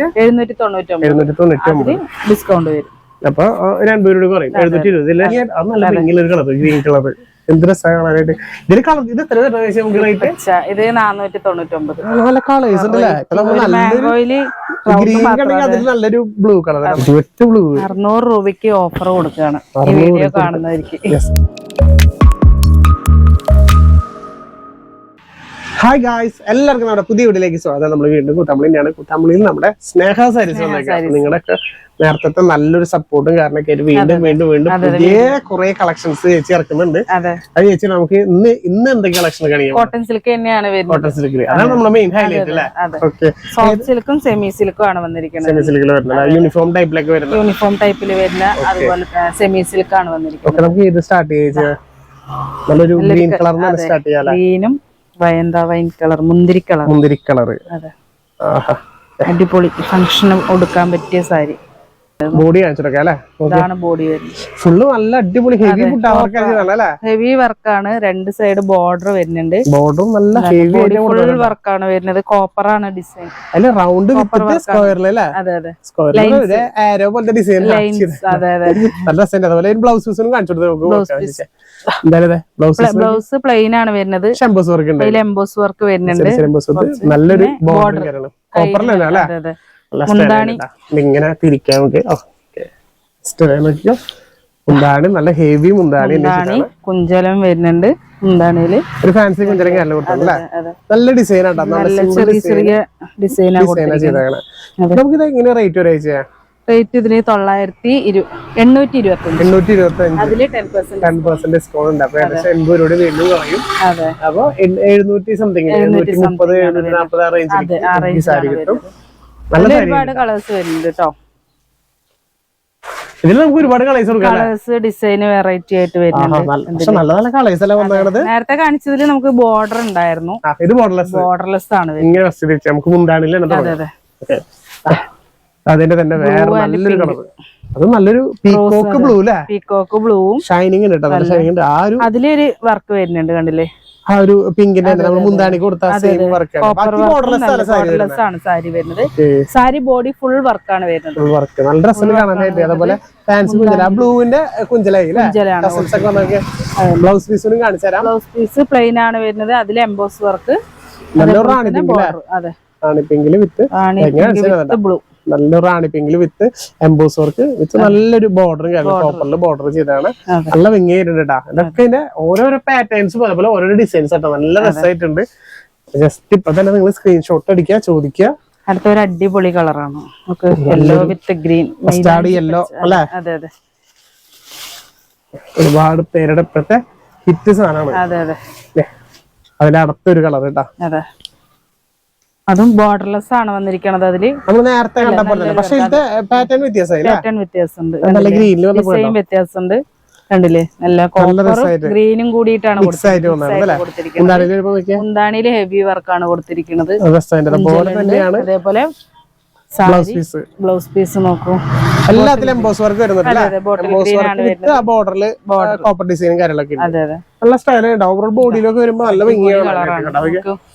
799 discount വരും. അപ്പൊ 2 രൂപ കുറയും. 720 അത് നല്ല ഭംഗിയുള്ള കളർ, ഗ്രീൻ കളർ. എന്ത് രസമായിട്ട് ഇതിന് കളർ. ഇത് എത്ര നമുക്ക് റേറ്റ്? ഇത് 499. നല്ല കളേഴ്സ് ഉണ്ടല്ലേ. ഗ്രീൻ ആണെങ്കിൽ അതിൽ നല്ലൊരു ബ്ലൂ കളർ, ബ്ലൂ. 600 രൂപയ്ക്ക് ഓഫർ കൊടുക്കുകയാണ് ഈ വീഡിയോ കാണുന്നവർക്ക്. ഹായ് ഗായ്സ്, എല്ലാവർക്കും നമ്മുടെ പുതിയ വീഡിയോയിലേക്ക് സ്വാഗതം. നമ്മൾ വീണ്ടും കുത്താമ്പളി തന്നെയാണ്. കുത്താമ്പളിയിൽ നമ്മുടെ സ്നേഹ സാരീസ് വന്നേക്കാം. നിങ്ങളുടെയൊക്കെ നേരത്തെ നല്ലൊരു സപ്പോർട്ടും കാരണമൊക്കെ വീണ്ടും പുതിയ കുറെ കളക്ഷൻസ് ചേച്ചി ഇറക്കുന്നുണ്ട്. അത് ചേച്ചി നമുക്ക് ഇന്ന് എന്തൊക്കെ കളക്ഷൻ കാണിക്കാം? കോട്ടൺ സിൽക്ക് തന്നെയാണ് വരുന്നത്. കോട്ടൺ സിൽക്ക് അതാണ് നമ്മുടെ മെയിൻ ഹൈലൈറ്റ് അല്ലേ? സോഫ്റ്റ് സിൽക്കും സെമി സിൽക്കും ആണ് വന്നിരിക്കുന്നത്. സെമി സിൽക്കിൽ വരുന്നത് യൂണിഫോം ടൈപ്പിലൊക്കെ വരുന്നത്. യൂണിഫോം ടൈപ്പിൽ വരുന്ന അതുപോലെ സെമി സിൽക്ക് ആണ് വന്നിരിക്കുന്നത്. നമുക്ക് ഇത് സ്റ്റാർട്ട് ചെയ്യാം. നല്ലൊരു ഗ്രീൻ കളറിനാണ് സ്റ്റാർട്ട് ചെയ്യാം. ഗ്രീനും വൈൻ കളർ, മുന്തിരി കളർ. അതെ, അടിപൊളി ഫംഗ്ഷന് കൊടുക്കാൻ പറ്റിയ സാരി. ബോഡി കാണിച്ചിട്ടൊക്കെ അല്ലേ? ഇതാണ് ബോഡി വരുന്നത്. ഫുള്ള് നല്ല അടിപൊളി ഹെവി ഹെവി വർക്കാണ്. 2 സൈഡ് ബോർഡർ വരുന്നുണ്ട്. ബോർഡറും നല്ല ഹെവി ഫുൾ വർക്കാണ് വരുന്നത്. കോപ്പർ ആണ് ഡിസൈൻ. അല്ല റൗണ്ട് സ്ക്വയറിലല്ലേ? അതെ അതെ, ആരോ പോലത്തെ ഡിസൈൻ. അതെ അതെ, നല്ല രസമുണ്ട്. അതുപോലെ ബ്ലൗസ് പീസും കാണിച്ചു കൊടുത്തു. ബ്ലൗസ് പ്ലെയിൻ ആണ് വരുന്നത്. എംബോസ് വർക്ക് ഉണ്ട്. എംബോസ് വർക്ക് വരുന്നുണ്ട്. നല്ലൊരു ബോർഡർ കോപ്പറിലല്ലേ? ഇങ്ങനെ തിരിക്കാൻ മുന്താണി, നല്ല ഹെവി മുന്താണി. കുഞ്ചലം വരുന്നുണ്ട് മുന്താണിയില്. ഒരു ഫാൻസി കുഞ്ചലം കാര്യം കൊടുത്തല്ലേ? നല്ല ഡിസൈൻ ആട്ടോ. ചെറിയ ചെറിയ ഡിസൈൻ ചെയ്തേക്കണം. നമുക്കിത് എങ്ങനെ റേറ്റ് ഒരാഴ്ച? റേറ്റ് ഇതിന് 825. അതില് 10% ഡിസ്കൗണ്ട് ഉണ്ട്. അപ്പൊ ഏകദേശം 80 രൂപ വീണ്ടും കുറയും. അപ്പൊ 700 സംതിങ് 730 740 ആ റേഞ്ചിൽ സാരി കിട്ടും. ഒരുപാട് കളേഴ്സ് വരുന്നുണ്ട് കേട്ടോ. ഇതിൽ നമുക്ക് ഒരുപാട് കളേഴ്സ് കൊടുക്കാം. കളേഴ്സ് ഡിസൈൻ വെറൈറ്റി ആയിട്ട് വരുന്നുണ്ട്. നല്ല നല്ല കളേഴ്സ് അല്ലേ വന്നത്? നേരത്തെ കാണിച്ചതിൽ നമുക്ക് ബോർഡർ ഉണ്ടായിരുന്നു. ഇത് ബോർഡർലെസ് ആണ്. ഇങ്ങനെ നമുക്ക് മുന്താണില്ലേ? അതിന്റെ തന്നെ വേറെ നല്ലൊരു കളർ. അത് നല്ലൊരു പീകോക്ക് ബ്ലൂ അല്ലേ? പീകോക്ക് ബ്ലൂവും ഷൈനിങ് ഉണ്ട്. ഷൈനിങ് ഉണ്ട്. ആ ഒരു അതിലൊരു വർക്ക് വരുന്നുണ്ട്, കണ്ടില്ലേ? ആ ഒരു പിങ്കിന്റെ മുന്താണി കൊടുത്ത ആണ് സാരി വരുന്നത്. സാരി ബോഡി ഫുൾ വർക്കാണ് വരുന്നത്. വർക്ക് നല്ല രസം കാണാനായിട്ട്. അതേപോലെ ഫാൻസി കുഞ്ചല, ബ്ലൂവിന്റെ കുഞ്ചലായി ബ്ലൗസ് പീസും കാണിച്ചു തരാം. ബ്ലൗസ് പീസ് പ്ലെയിൻ ആണ് വരുന്നത്. അതിൽ എംബോസ് വർക്ക്, നല്ലൊരു റാണി പിങ്കില് വിത്ത് ബ്ലൂ, നല്ല റാണി പിങ്കില് വിത്ത് എംബോസ് വർക്ക് വിത്ത് നല്ലൊരു ബോർഡറും കോപ്പറിൽ ബോർഡർ ചെയ്താണ്. നല്ല ഭംഗിയായിട്ടുണ്ട് കേട്ടാ. ഇതൊക്കെ ഇതിന്റെ ഓരോരോ പാറ്റേൺസും അതുപോലെ ഓരോരോ ഡിസൈൻസ് ആട്ടോ. നല്ല രസമായിട്ടുണ്ട്. ജസ്റ്റ് ഇപ്പൊ തന്നെ നിങ്ങൾ സ്ക്രീൻഷോട്ട് അടിക്കുക, ചോദിക്കുക. അടുത്ത ഒരു അടിപൊളി കളറാണ്. യെല്ലോ വിത്ത് ഗ്രീൻ, മസ്റ്റാർഡ് യെല്ലോ അല്ലെ? അതെ അതെ, ഒരുപാട് പേരുടെ ഇപ്പോഴത്തെ ഹിറ്റ് സാധനമാണ്. അതെ അതെ, അതിന്റെ അടുത്തൊരു കളർ കേട്ടാ. അതെ, അതും ബോർഡർലെസ് ആണ് വന്നിരിക്കുന്നത്. അതില് നമ്മൾ നേരത്തെ കണ്ടപ്പോൾ പക്ഷേ ഇതിന്റെ പാറ്റേൺ വ്യത്യാസമുണ്ട്. ഡിസൈൻ വ്യത്യാസമുണ്ട്. കണ്ടില്ലേ? നല്ല കോപ്പറും ഗ്രീനും കൂടിയിട്ടാണ് കൊടുത്തിരിക്കുന്നത്. മുന്താണിയില് ഹെവി വർക്കാണ് കൊടുത്തിരിക്കുന്നത്. അതേപോലെ ബ്ലൗസ് പീസ് നോക്കൂ, എല്ലാത്തിലും എംബോസ് വർക്ക് വരുന്നുണ്ട്. കോപ്പർ ഡിസൈനും കാര്യങ്ങളൊക്കെ നല്ല സ്റ്റൈലാണ്. ഓവറോൾ ബോഡിയിലൊക്കെ വരുമ്പോ നല്ല ഭംഗിയാണ്.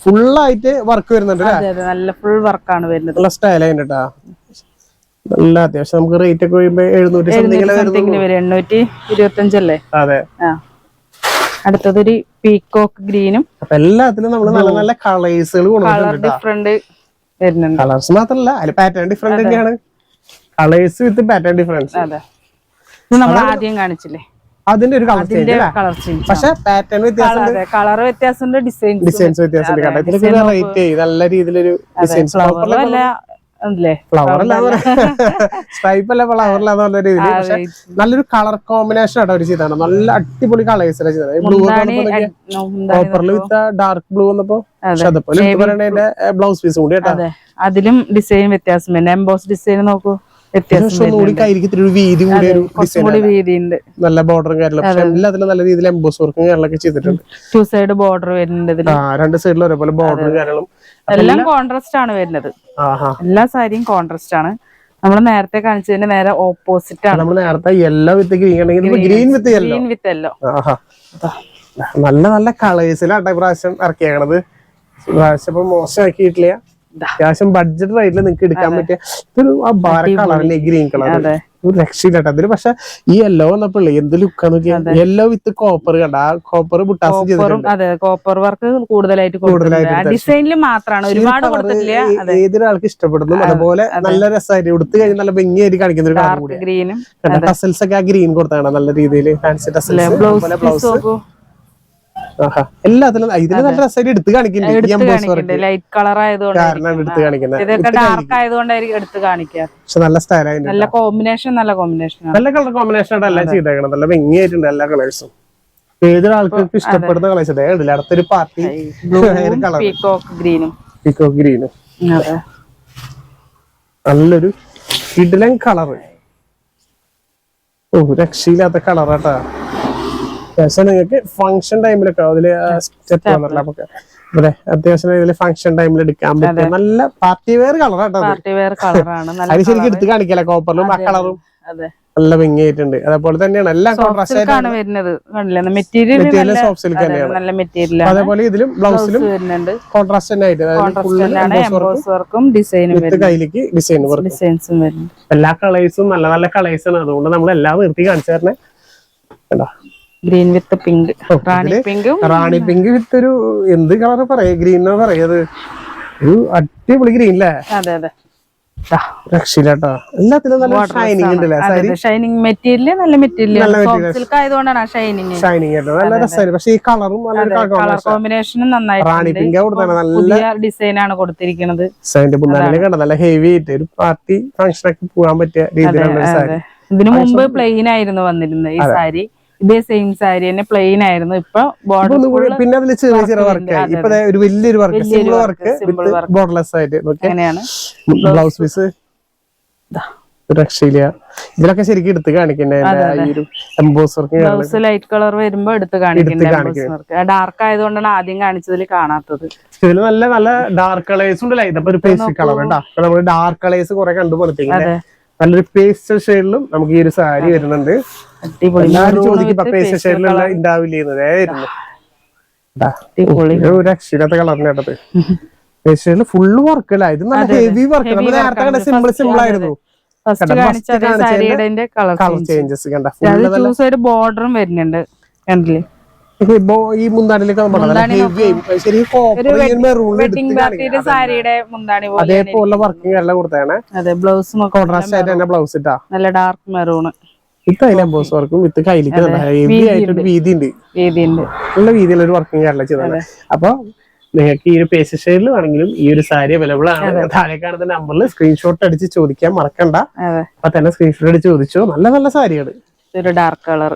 ഫുള്ളായിട്ട് വർക്ക് വരുന്നുണ്ട്. നല്ല ഫുൾ വർക്കാണ് വരുന്നത്. നല്ല സ്റ്റൈലായിട്ട് കേട്ടാ. നല്ല അത്യാവശ്യം നമുക്ക് റേറ്റ് ഒക്കെ വരുമ്പോ 825 അല്ലേ? അതെ. അടുത്തതൊരു പീകോക്ക് ഗ്രീനും. അപ്പൊ എല്ലാത്തിനും നമ്മള് നല്ല നല്ല കളേഴ്സുകൾ കൊണ്ടുവന്നിട്ടുണ്ട്. ഡിഫറെന്റ് വരുന്നുണ്ട്. കളേഴ്സ് മാത്രല്ല, അതിൽ പാറ്റേൺ ഡിഫറെന്റ് തന്നെയാണ്. കളേഴ്സ് വിത്ത് പാറ്റേൺ ഡിഫറൻസ്. അതെ, നമ്മൾ ആദ്യം കാണിച്ചില്ലേ? അതിന്റെ ഒരു കളർ ചേഞ്ച്, പക്ഷെ പാറ്റേൺ വ്യത്യാസമുണ്ട്, കളർ വ്യത്യാസമുണ്ട്, ഡിസൈൻസ് വ്യത്യാസമുണ്ട്. നല്ല രീതിയിലൊരു ഡിസൈൻസ്. ഫ്ലവർ സ്ട്രൈപ്പ് അല്ല, ഫ്ലവറിലാന്ന് പറഞ്ഞ രീതിയിൽ. പക്ഷെ നല്ലൊരു കളർ കോമ്പിനേഷൻ ആയിട്ട് അവർ ചെയ്താണ്. നല്ല അടിപൊളി കളേഴ്സ് ചെയ്തത്. ബ്ലൂ കോപ്പറിൽ വിത്ത് ഡാർക്ക് ബ്ലൂ വന്നപ്പോ ബ്ലൗസ് പീസ് കൂടി കേട്ടോ. അതിലും ഡിസൈൻ വ്യത്യാസം. എംബോസ് ഡിസൈൻ നോക്കൂ, നല്ല ബോർഡറും കാര്യങ്ങളും. പക്ഷെ എല്ലാത്തിലും നല്ല രീതിയിൽ എംബോസ് വർക്കും കാര്യങ്ങളൊക്കെ ചെയ്തിട്ടുണ്ട്. 2 സൈഡ് ബോർഡർ വരുന്നുണ്ട്. 2 സൈഡിലും ഒരേപോലെ ബോർഡറും കാര്യങ്ങളും. എല്ലാം കോൺട്രാസ്റ്റ് ആണ് വരുന്നത്. എല്ലാ സാരിയും കോൺട്രാസ്റ്റ് ആണ്. നമ്മൾ നേരത്തെ കാണിച്ചതിന്റെ നേരെ ഓപ്പോസിറ്റ് ആണ്. നമ്മൾ നേരത്തെ യെല്ലോ വിത്ത് ഗ്രീൻ വിത്ത് യെല്ലോ. നല്ല നല്ല കളേഴ്സിലാട്ടെ പ്രാവശ്യം ഇറക്കിയേക്കണത്. പ്രാവശ്യം ഇപ്പൊ മോശമാക്കിയിട്ടില്ല. അത്യാവശ്യം ബഡ്ജറ്റ് റേറ്റിൽ നിങ്ങൾക്ക് എടുക്കാൻ പറ്റിയ ഇതൊരു കളറിന്റെ ഗ്രീൻ കളർ ഒരു രക്ഷയില്ല അതില്. പക്ഷെ ഈ യെല്ലോ വന്നപ്പോഴേ എന്ത് ലുക്കാന്ന് നോക്കിയാൽ യെല്ലോ വിത്ത് കോപ്പർ കണ്ട ആ കോപ്പർ ബുട്ടാസ് ചെയ്തിട്ടുണ്ട്. കോപ്പർ വർക്ക് കൂടുതലായിട്ട് ഡിസൈനിൽ മാത്രമാണ്, ഒരുപാട് ഏതൊരാൾക്ക് ഇഷ്ടപ്പെടുന്നു. അതുപോലെ നല്ല രസമായിട്ട് എടുത്തു കഴിഞ്ഞാൽ നല്ല ഭംഗിയായിട്ട് കാണിക്കുന്ന ഒരു കളർ കൂടി. ഗ്രീനും ടസൽസ് ഒക്കെ ആ ഗ്രീൻ കൊടുത്താണ് നല്ല രീതിയിൽ ഫാൻസി ടസൽസ്. ബ്ലൗസ് എല്ലാത്തിലും ഇതിന് നല്ല രസമായിട്ട് എടുത്ത് കാണിക്കുന്നുണ്ട്. ലൈറ്റ് കളർ ആയതുകൊണ്ട് കാരണം എടുത്ത് കാണിക്കുന്നത് ഡാർക്ക് ആയതുകൊണ്ടായിരിക്കും എടുത്ത് കാണിക്കുക. പക്ഷെ നല്ല സ്റ്റൈലായിട്ട് നല്ല കോമ്പിനേഷൻ നല്ല കളർ കോമ്പിനേഷൻ ആയിട്ട് എല്ലാം ചെയ്തേക്കണം. നല്ല ഭംഗിയായിട്ടുണ്ട് എല്ലാ കളേഴ്സും. ഏതൊരാൾക്കും ഇഷ്ടപ്പെടുന്ന കളേഴ്സ് ഉണ്ട്. അടുത്തൊരു പാർട്ടി പീകോക്ക് ഗ്രീനും നല്ലൊരു കിടിലൻ കളറ്. രക്ഷയില്ലാത്ത കളറാട്ടാ. അത്യാവശ്യം നിങ്ങൾക്ക് ഫംഗ്ഷൻ ടൈമിലൊക്കെ അതില് സ്റ്റെപ്പ് വന്നിട്ടില്ല നമുക്ക് അതെ അത്യാവശ്യം ഇതില് ഫംഗ്ഷൻ ടൈമിൽ എടുക്കാൻ പറ്റിയ നല്ല പാർട്ടി വെയർ കളറാട്ടോ. അത് ശരിക്കും എടുത്ത് കാണിക്കല കോപ്പറിലും ആ കളറും നല്ല ഭംഗിയായിട്ടുണ്ട്. അതേപോലെ തന്നെയാണ് എല്ലാം കോൺട്രാസ്റ്റ് മെറ്റീരിയൽ സോഫ്റ്റ് സിൽക്ക് തന്നെയാണ്. അതേപോലെ ഇതിലും ബ്ലൗസിലും കോൺട്രാസ്റ്റ് തന്നെ ആയിട്ട് കയ്യിലേക്ക് ഡിസൈൻ എല്ലാ കളേഴ്സും നല്ല നല്ല കളേഴ്സ് ആണ്. അതുകൊണ്ട് നമ്മൾ എല്ലാം നിർത്തി കാണിച്ചു തരണേ. ഗ്രീൻ വിത്ത് പിങ്ക്, റാണി പിങ്ക് വിത്ത് ഒരു എന്ത് കളർ പറയാ ഗ്രീൻ പറയത് ഒരു അടിപൊളി ഗ്രീൻ അല്ലേ? രക്ഷയില്ലാട്ടോ. എല്ലാത്തിലും നല്ല ഷൈനിങ് ഉണ്ടല്ലേ? ഷൈനിങ് മെറ്റീരിയൽ നല്ല മെറ്റീരിയൽ ആയതുകൊണ്ടാണ് ഷൈനിങ് നല്ല രസമായിരുന്നു. പക്ഷെ ഈ കളറും കളർ കോമ്പിനേഷനും നന്നായി. റാണി പിങ്ക് കൊടുത്താണ് നല്ല ഡിസൈൻ ആണ് കൊടുത്തിരിക്കുന്നത്. നല്ല ഹെവി ആയിട്ട് ഒരു പാർട്ടി ഫംഗ്ഷൻ ഒക്കെ പോകാൻ പറ്റിയ രീതിയിലുള്ള സാരി. ഇതിനു മുമ്പ് പ്ലെയിൻ ആയിരുന്നു വന്നിരുന്നത് ഈ സാരി. ഇതേ സെയിം സാരി തന്നെ പ്ലെയിൻ ആയിരുന്നു. ഇപ്പൊ പിന്നെ അതിൽ ചെറിയ ചെറിയ വർക്ക് ഇപ്പൊ ഒരു വലിയൊരു വർക്ക് സിമ്പിൾ വർക്ക് ബോർഡർലെസ് ആയിട്ട് ബ്ലൗസ് പീസ് രക്ഷയില്ല. ഇതിലൊക്കെ ശരിക്കും എടുത്ത് കാണിക്കുന്നത് ലൈറ്റ് കളർ വരുമ്പോ എടുത്ത് കാണിക്കുന്നത്. ഡാർക്ക് ആയതുകൊണ്ടാണ് ആദ്യം കാണിച്ചതിൽ കാണാത്തത്. ഇതിൽ നല്ല നല്ല ഡാർക്ക് കളേഴ്സ് ഉണ്ടല്ലേ? ഇതപ്പോ ഒരു പേസ്റ്റ് കളർ ഉണ്ടാ. നമ്മള് ഡാർക്ക് കളേഴ്സ് കുറെ കണ്ടുപോലത്തേക്ക് നല്ലൊരു പേസ്റ്റൽ ഷെയ്ഡിലും നമുക്ക് ഈ ഒരു സാരി വരുന്നുണ്ട്. ചോദിക്കും പേസ്റ്റൽ ഷെയ്ഡിലുള്ള ഉണ്ടാവില്ലായിരുന്നു. ഒരു രക്ഷയില്ലാത്ത കളറിനകത്ത് പേസ്റ്റൽ ഷെയ്ഡിൽ ഫുള്ള് വർക്ക് അല്ല. ഇത് നല്ല ഹെവി വർക്ക്. നമ്മൾ നേരത്തെ കണ്ട സിമ്പിൾ ആയിരുന്നു. കളർ ചേഞ്ചസ് കണ്ട ബോർഡറും വരുന്നുണ്ട്. കണ്ടില്ലേ ഈ മുന്താണിലേക്ക് അതേപോലെ വർക്കിംഗ് എല്ലാം കൊടുത്താണ്. കോൺട്രാസ്റ്റ് ആയിട്ട് തന്നെ ബ്ലൗസ് ഇട്ടാ നല്ല ഡാർക്ക് മെറൂൺ വിത്ത് അതിലെ എംബോസ് വർക്കും വിത്ത് കയ്യിലേക്ക് ഹെവി ആയിട്ടൊരു വീതി ഉണ്ട്. നല്ല വീതിയുള്ള ഒരു വർക്കിംഗ് കേരള ചെയ്തത്. അപ്പൊ നിങ്ങൾക്ക് ഈ ഒരു പേസ്റ്റ് ഷെയ്ഡിൽ വേണമെങ്കിലും ഈ ഒരു സാരി അവൈലബിൾ ആണ്. താഴെ കാണുന്ന നമ്പറിൽ സ്ക്രീൻഷോട്ട് അടിച്ച് ചോദിക്കാൻ മറക്കണ്ട. അപ്പൊ തന്നെ സ്ക്രീൻഷോട്ട് അടിച്ച് ചോദിച്ചോ. നല്ല നല്ല സാരിയാണ്. ഒരു ഡാർക്ക് കളർ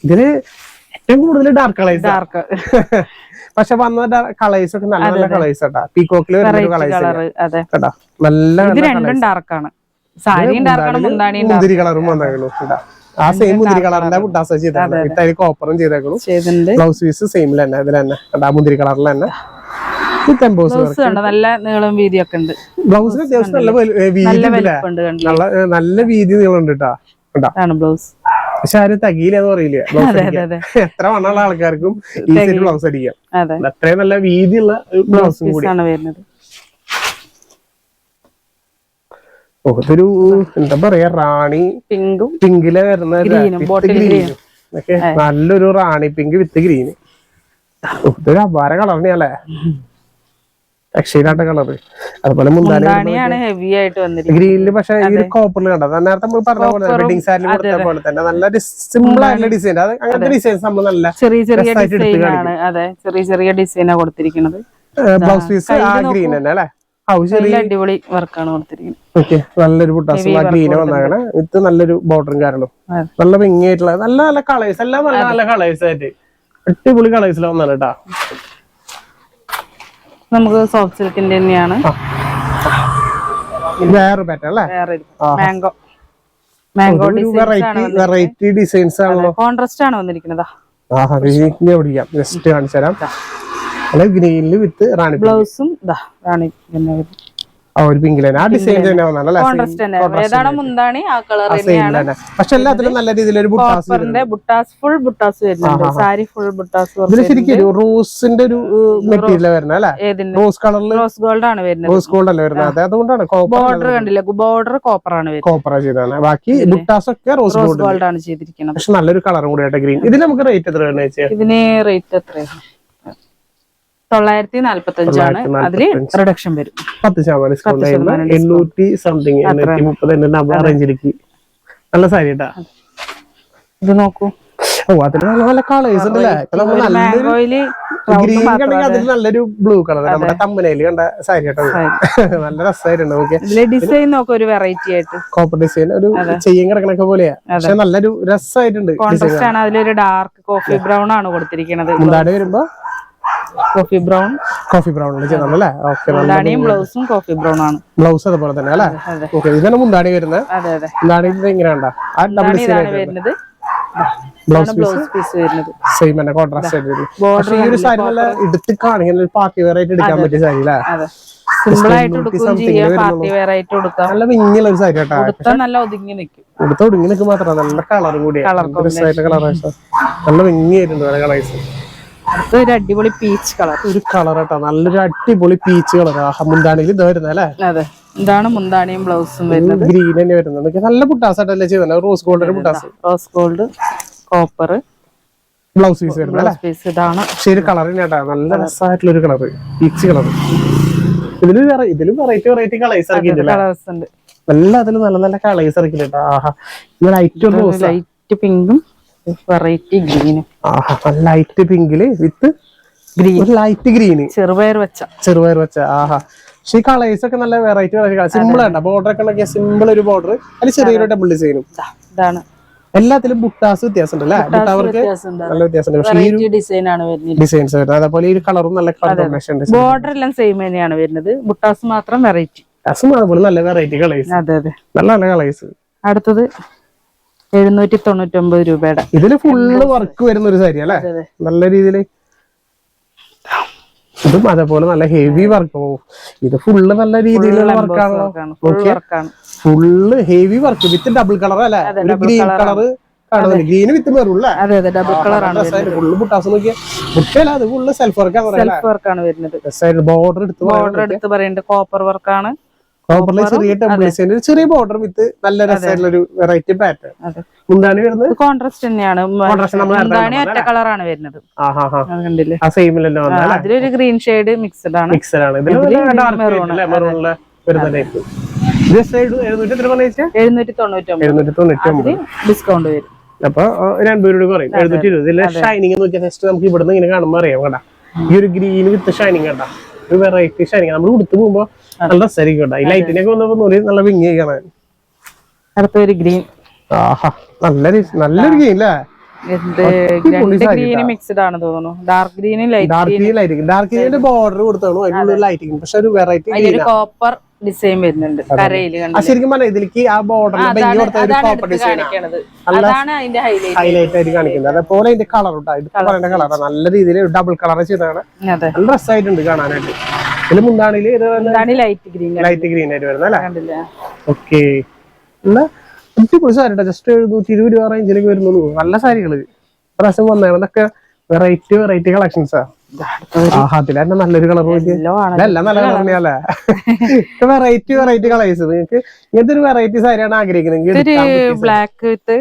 ഇതില് ഏറ്റവും കൂടുതൽ ഡാർക്ക് കളേഴ്സ് പക്ഷെ വന്ന കളേഴ്സ് ഒക്കെ നല്ല നല്ല കളേഴ്സ് കേട്ടാ. പീകോക്കില് കേട്ടാ നല്ല ഡാർക്കാണ്. മുന്തിരി കളറും വന്നേക്കണു. ആ സെയിം മുന്തിരി കളറിന്റെ ബുട്ടാസ ചെയ്തേക്കണു. കോപ്പറും ചെയ്തേക്കണു. ബ്ലൗസ് പീസ് സെയിമിൽ തന്നെ ഇതിൽ തന്നെ കേട്ടാ മുന്തിരി കളറിൽ തന്നെ. നല്ല നീളം വീതിയൊക്കെ ഉണ്ട്. ബ്ലൗസിന് അത്യാവശ്യം നല്ല വീതി നല്ല വീതി നീളം ഉണ്ട് കേട്ടാ ബ്ലൗസ്. പക്ഷെ ആരും തകീലെന്ന് പറയില്ല. എത്ര വണ്ണുള്ള ആൾക്കാർക്കും ഈ സെറ്റ് ബ്ലൗസ് അടിക്കാം. അത്രയും നല്ല വീതിയുള്ള ബ്ലൗസും കൂടി വരുന്നത്. ഇതൊരു എന്താ പറയാ റാണി പിങ്കില് വരുന്ന നല്ലൊരു റാണി പിങ്ക് വിത്ത് ഗ്രീന്. ഇതൊരു അപാര കളറിനെയല്ലേ? രക്ഷയിലാട്ട കളറ്. അതുപോലെ മുന്താണിയാണ് ഹെവി ആയിട്ട് വന്നിരിക്കുന്നത് ഗ്രീനില്. പക്ഷെ ഈ ഒരു കോപ്പറിൽ കണ്ടത് നേരത്തെ നമ്മൾ പറഞ്ഞ പോലെ വെഡിങ് സാരിയിൽ കൊടുത്ത പോലെ തന്നെ നല്ല സിമ്പിൾ ആയിട്ടുള്ള ഡിസൈൻ. അത് അങ്ങനത്തെ ഡിസൈൻസ് നമ്മൾ നല്ല ചെറിയ ചെറിയ ഡിസൈനാണ് കൊടുത്തിരിക്കുന്നത്. ബ്ലൗസ് പീസ് ആ ഗ്രീൻ തന്നെ അല്ലെ? അടിപൊളി വർക്കാണ് കൊടുത്തിരിക്കുന്നത്. ഓക്കെ നല്ലൊരു ബുട്ടാസ് ഗ്രീന് വന്നാണ് വിത്ത് നല്ലൊരു ബോർഡറും കാരണം നല്ല ഭംഗിയായിട്ടുള്ള നല്ല നല്ല കളേഴ്സ് എല്ലാം നല്ല നല്ല കളേഴ്സ് ആയിട്ട് അടിപൊളി കളേഴ്സിൽ വന്നാണ് കേട്ടാ. നമുക്ക് സോഫ്റ്റ് സിൽക്കിന്റെ തന്നെയാണ്. വേറെ പാറ്റേൺ അല്ലേ? മാംഗോ വെറൈറ്റി ഡിസൈൻസ് ആണല്ലോ. കോൺട്രാസ്റ്റ് ആണ് വന്നിരിക്കുന്നത്. ജസ്റ്റ് കാണിച്ചു തരാം. ഗ്രീനില് വിത്ത് റാണി ബ്ലൗസും റാണി ഒരു പിങ്കിൽ തന്നെ ആ ഡിസൈൻ തന്നെ വന്നാണല്ലേ കോൺട്രാസ്റ്റ് തന്നെ ഏതാണ് മുന്താണി ആ കളർ തന്നെയാണ്. പക്ഷെ എല്ലാത്തിലും നല്ല രീതിയിൽ ബുട്ടാസ് ഫുൾ ബുട്ടാസ് വരുന്നുണ്ട്. സാരി ഫുൾ ബുട്ടാസ് ഇതിൽ ശരിക്കും റോസിന്റെ ഒരു മെറ്റീരിയൽ വരുന്നത് അല്ലെ? റോസ് കളറിൽ റോസ് ഗോൾഡ് ആണ് വരുന്നത്. റോസ് ഗോൾഡ് അല്ലേ വരുന്നത്? അതുകൊണ്ടാണ് ബോർഡർ കണ്ടില്ല, ബോർഡർ കോപ്പർ ആണ് വരുന്നത്. കോപ്പർ ചെയ്താണ്. ബാക്കി ബുട്ടാസ് ഒക്കെ റോസ് ഗോൾഡ് ആണ് ചെയ്തിരിക്കുന്നത്. പക്ഷെ നല്ലൊരു കളറും കൂടിയായിട്ട് ഗ്രീൻ. ഇതിന് നമുക്ക് റേറ്റ് എത്ര വരുന്നത് ചേച്ചി? ഇതിന് റേറ്റ് എത്രയാണ്? 945 ആണ്. അതില് റിഡക്ഷൻ വരും 10% ഡിസ്കൗണ്ട്. 800 സംതിങ് 830 റേഞ്ചിലേക്ക് നല്ല സാരി കേട്ടാ. ഇത് നോക്കൂ. അതിന് നല്ല കളേഴ്സ് ഉണ്ടല്ലേ? ഗ്രീൻ കണ്ടെങ്കിൽ അതിൽ നല്ലൊരു ബ്ലൂ കളർ നമ്മുടെ തമ്മനയില് കണ്ട സാരി കേട്ടോ. നല്ല രസമായിട്ടുണ്ട്. ഓക്കെ, ഡിസൈൻ നോക്കാം, ഒരു വെറൈറ്റി ആയിട്ട് കോപ്പർ ഡിസൈൻ ഒരു ചെയ്യാൻ കിടക്കണൊക്കെ പോലെയാ. പക്ഷെ നല്ലൊരു രസമായിട്ടുണ്ട്. കോൺട്രാസ്റ്റ് ആണ്. അതിലൊരു ഡാർക്ക് കോഫി ബ്രൗൺ ആണ് കൊടുത്തിരിക്കുന്നത്. മുന്താണി വരുമ്പോ കോഫി ബ്രൗൺ ചെയ്തല്ലേ? ഓക്കെ, ബ്ലൗസും കോഫി ബ്രൗൺ ആണ്. ബ്ലൗസ് അതുപോലെ തന്നെ അല്ലേ? ഓക്കെ, ഇതാണ് മുന്താണി വരുന്നത്. മുന്താണി എങ്ങനെയാണ്ടാ? ആ ഡബിൾ വരുന്നത് ബ്ലൗസ് പീസ് വരുന്നത് സെയിം തന്നെ കോൺട്രാസ്റ്റ് ആയിട്ട്. പക്ഷേ ഈ ഒരു സാരി നല്ല എടുത്ത് കാണിക്കുന്ന പാർട്ടി വെയർ ആയിട്ട് എടുക്കാൻ പറ്റിയ സാരി അല്ലേ? സിമ്പിൾ ആയിട്ട് എടുക്കുകയും ചെയ്യാം, പാർട്ടി വെയർ ആയിട്ട് കൊടുക്കാം. നല്ല വിങ്ങിയുള്ള ഒരു സാരി കേട്ടോ. നല്ല ഒതുങ്ങി നിൽക്കും. ഒതുങ്ങി നിൽക്കും മാത്രമല്ല നല്ല കളറും കൂടി നല്ല വിങ്ങിയായിട്ടുണ്ട് കളേഴ്സ്. ഒരു അടിപൊളി പീച്ച് കളർ, ഒരു കളർ കേട്ടോ, നല്ലൊരു അടിപൊളി പീച്ച് കളർ. മുന്താണിയിൽ ഇത് വരുന്നത് അല്ലേ? അതെ, ഇതാണ് മുന്താണിയും ബ്ലൗസും വരുന്നത്. ഗ്രീൻ തന്നെ വരുന്നത്. നല്ല പുട്ടാസ് ആയിട്ടല്ലേ ചെയ്യുന്നത്? റോസ് ഗോൾഡ് പുട്ടാസ്, rose gold copper blouse piece വരുന്നത് അല്ലേ? ഇതാണ് ശരി, കളർ കേട്ടാ നല്ല രസമായിട്ടുള്ള ഒരു കളർ, പീച്ച് കളർ. ഇതിലും വെറൈറ്റി കളേഴ്സ് ഇറക്കിയിട്ടുണ്ട്. എല്ലാത്തിലും നല്ല നല്ല കളേഴ്സ് ഇറക്കിയിട്ടുണ്ട്. ആഹാ, ലൈറ്റ് പിങ്കും വെറൈറ്റി ഗ്രീനും. ലൈറ്റ് പിങ്കില് വിത്ത് ഗ്രീൻ, ലൈറ്റ് ഗ്രീന്, ചെറുപയർ വെച്ച. ആഹാ, പക്ഷേ ഈ കളേഴ്സ് ഒക്കെ നല്ല വെറൈറ്റി സിമ്പിൾ ആണ്. ബോർഡർ ഒക്കെ ഉണ്ടെങ്കിൽ സിമ്പിൾ ഒരു ബോർഡർ, അതിൽ ചെറിയൊരു ഡബിൾ ഡിസൈനും. ഇതാണ് എല്ലാത്തിലും ബുട്ടാസ് വ്യത്യാസം ഉണ്ട് അല്ലേ? ബുട്ടാവർക്ക് നല്ല വ്യത്യാസമുണ്ട്. ഡിസൈൻസ് വരുന്നത് അതേപോലെ ഈ കളറും നല്ല കോമ്പിനേഷൻ ഉണ്ട്. ബോർഡർ എല്ലാം സെയിം തന്നെയാണ് വരുന്നത്, ബുട്ടാസ് മാത്രം വെറൈറ്റി. അതുപോലെ നല്ല വെറൈറ്റി കളേഴ്സ്. അതെ അതെ, നല്ല നല്ല കളേഴ്സ്. അടുത്തത് 799 രൂപയുടെ. ഇതില് ഫുള്ള് വർക്ക് വരുന്ന ഒരു സാരി അല്ലേ? നല്ല രീതിയിൽ. ഇതും അതേപോലെ നല്ല ഹെവി വർക്ക്. ഇത് ഫുള്ള് നല്ല രീതിയിലുള്ള വർക്കാണല്ലോ. Full heavy work with double colour അല്ലേ? ഒരു ഗ്രീൻ കളർ കാണുന്നില്ല, ഗ്രീൻ വിത്ത് മെറൂൺ അല്ലേ? ഡബിൾ കളർ ആണ്. ഫുള്ള് ബുട്ടാസ് നോക്കിയാൽ ബുട്ടല്ല, അത് ഫുള്ള് സെൽഫ് വർക്കാണ് വരുന്നത്. ബോർഡർ എടുത്ത് പറയുന്നത് കോപ്പർ വർക്കാണ്. ചെറിയ ബോർഡർ വിത്ത് നല്ല രസമായിട്ടുള്ള ഒരു വെറൈറ്റി പാറ്റേൺ. മുന്താണി വരുന്നത് കോൺട്രാസ്റ്റ് തന്നെയാണ്. മുന്താണി ഒറ്റ കളറാണ് വരുന്നത്. അതിലൊരു ഗ്രീൻ ഷെയ്ഡ് മിക്സഡ് ആണ്. ഡിസ്കൗണ്ട് വരും. അപ്പൊ 200 പറയും, 720. ഷൈനിങ് നമുക്ക് ഇവിടുന്ന് ഇങ്ങനെ കാണുമ്പോ അറിയാം കേട്ടാ. ഈ ഒരു ഗ്രീൻ വിത്ത് ഷൈനിങ് കേട്ടാ, ഒരു വെറൈറ്റി ഷൈനിങ്. നമ്മൾ ഉടുത്ത് പോകുമ്പോ നല്ല രസമായിരിക്കും കേട്ടോ. ഈ ലൈറ്റിനൊക്കെ വന്നപ്പോ നല്ല ഭംഗി കാണാൻ. അടുത്തൊരു ഗ്രീൻ. ആഹാ, നല്ലൊരു ഗ്രീൻ അല്ലേ? മിക്സ്ഡ് ആണ് തോന്നുന്നു. ഡാർക്ക് ഗ്രീനും ഡാർക്ക് ഗ്രീനിന്റെ ബോർഡർ കൊടുത്താണോ അതിനുള്ള ലൈറ്റിംഗ്. പക്ഷെ ഒരു വെറൈറ്റി കോപ്പർ ഡിസൈൻ വരുന്നുണ്ട്. ശരിക്കും പറഞ്ഞാൽ ഇതിലേക്ക് ആ ബോർഡറിൽ കോപ്പർ ഡിസൈൻ ഹൈലൈറ്റ് ആയിട്ട് കാണിക്കുന്നത്. അതേപോലെ അതിന്റെ കളർ പറയുന്ന കളർ നല്ല രീതിയിൽ ഡബിൾ കളർ ചെയ്താണ്. നല്ല രസമായിട്ടുണ്ട് കാണാനായിട്ട്. ഇതിൽ മുന്താണില് ലൈറ്റ് ഗ്രീൻ ആയിട്ട് വരുന്നത് അല്ലേ? ഓക്കെ, അടിപൊളി സാരി. ജസ്റ്റ് 720 രൂപ റേഞ്ചിലേക്ക് വരുന്നുള്ളൂ. നല്ല സാരികള് പ്രാവശ്യം വന്നതൊക്കെ വെറൈറ്റി കളക്ഷൻസാ. അതിലെന്നെ നല്ലൊരു കളർ എല്ലാം നല്ല കളർ തന്നെയല്ലേ? Variety colours. നിങ്ങൾക്ക് ഇങ്ങനത്തെ ഒരു വെറൈറ്റി സാരിയാണ് ആഗ്രഹിക്കുന്നത്. ബ്ലാക്ക് വിത്ത്